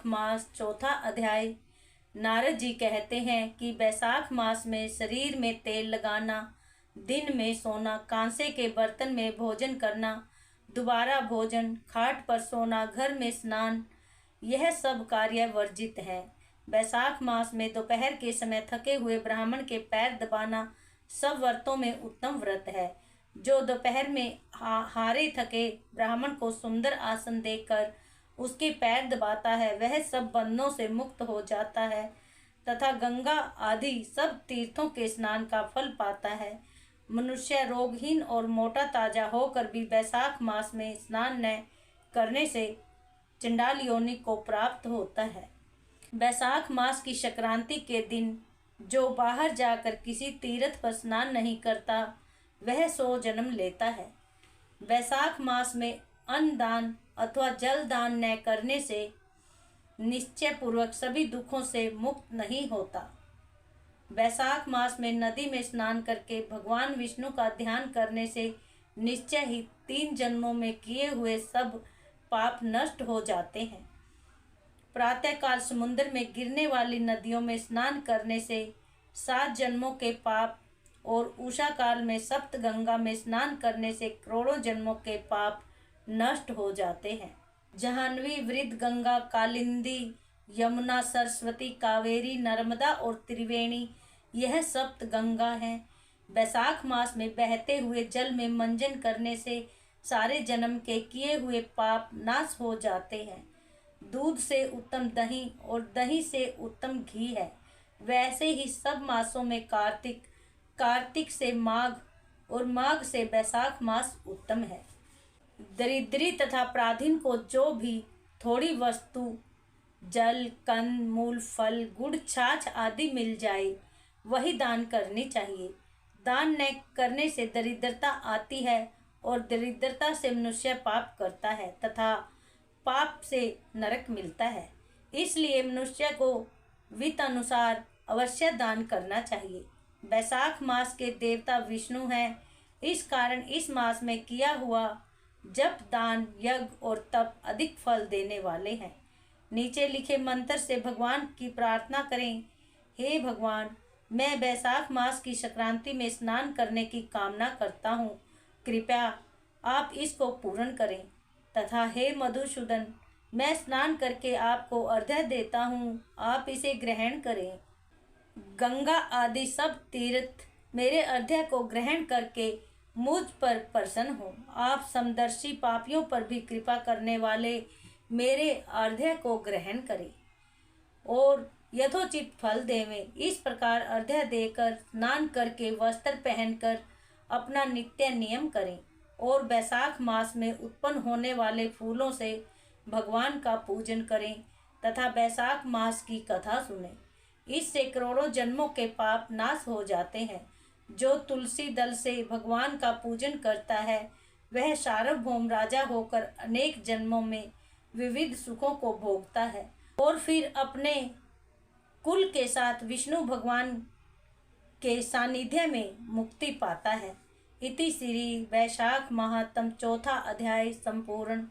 मास चौथा अध्याय। नारद जी कहते हैं कि बैसाख मास में शरीर में तेल लगाना, दिन में सोना, कांसे के बर्तन में भोजन करना, दोबारा भोजन, खाट पर सोना, घर में स्नान, यह सब कार्य वर्जित है। बैसाख मास में दोपहर के समय थके हुए ब्राह्मण के पैर दबाना सब व्रतों में उत्तम व्रत है। जो दोपहर में हारे थके ब्राह्मण को सुंदर आसन देकर उसके पैर दबाता है वह सब बंधनों से मुक्त हो जाता है तथा गंगा आदि सब तीर्थों के स्नान का फल पाता है। मनुष्य रोगहीन और मोटा ताजा होकर भी बैसाख मास में स्नान न करने से चंडाल योनि को प्राप्त होता है। बैसाख मास की संक्रांति के दिन जो बाहर जाकर किसी तीर्थ पर स्नान नहीं करता वह 100 जन्म लेता है। बैसाख मास में अन्न दान अथवा जल दान न करने से निश्चय पूर्वक सभी दुखों से मुक्त नहीं होता। बैसाख मास में नदी में स्नान करके भगवान विष्णु का ध्यान करने से निश्चय ही 3 जन्मों में किए हुए सब पाप नष्ट हो जाते हैं। प्रातःकाल समुद्र में गिरने वाली नदियों में स्नान करने से 7 जन्मों के पाप और उषा काल में सप्त गंगा में स्नान करने से करोड़ों जन्मों के पाप नष्ट हो जाते हैं। जाह्नवी, वृद्ध गंगा, कालिंदी, यमुना, सरस्वती, कावेरी, नर्मदा और त्रिवेणी यह सप्त गंगा हैं। बैसाख मास में बहते हुए जल में मंजन करने से सारे जन्म के किए हुए पाप नाश हो जाते हैं। दूध से उत्तम दही और दही से उत्तम घी है। वैसे ही सब मासों में कार्तिक, कार्तिक से माघ और माघ से बैसाख मास उत्तम है। दरिद्री तथा प्राधीन को जो भी थोड़ी वस्तु, जल, कंद, मूल, फल, गुड़, छाछ आदि मिल जाए वही दान करनी चाहिए। दान न करने से दरिद्रता आती है और दरिद्रता से मनुष्य पाप करता है तथा पाप से नरक मिलता है। इसलिए मनुष्य को वित्त अनुसार अवश्य दान करना चाहिए। बैसाख मास के देवता विष्णु हैं, इस कारण इस मास में किया हुआ जप, दान, यज्ञ और तप अधिक फल देने वाले हैं। नीचे लिखे मंत्र से भगवान की प्रार्थना करें। हे भगवान, मैं बैसाख मास की संक्रांति में स्नान करने की कामना करता हूँ, कृपया आप इसको पूर्ण करें। तथा हे मधुसूदन, मैं स्नान करके आपको अर्घ्य देता हूँ, आप इसे ग्रहण करें। गंगा आदि सब तीर्थ मेरे अर्घ्य को ग्रहण करके मुझ पर प्रसन्न हो। आप समदर्शी पापियों पर भी कृपा करने वाले मेरे अर्घ्य को ग्रहण करें और यथोचित फल देवें। इस प्रकार अर्घ्य देकर, स्नान करके, वस्त्र पहनकर अपना नित्य नियम करें और बैसाख मास में उत्पन्न होने वाले फूलों से भगवान का पूजन करें तथा बैसाख मास की कथा सुनें। इससे करोड़ों जन्मों के पाप नाश हो जाते हैं। जो तुलसी दल से भगवान का पूजन करता है वह सार्वभौम राजा होकर अनेक जन्मों में विविध सुखों को भोगता है और फिर अपने कुल के साथ विष्णु भगवान के सानिध्य में मुक्ति पाता है। इति श्री वैशाख महात्म चौथा अध्याय संपूर्ण।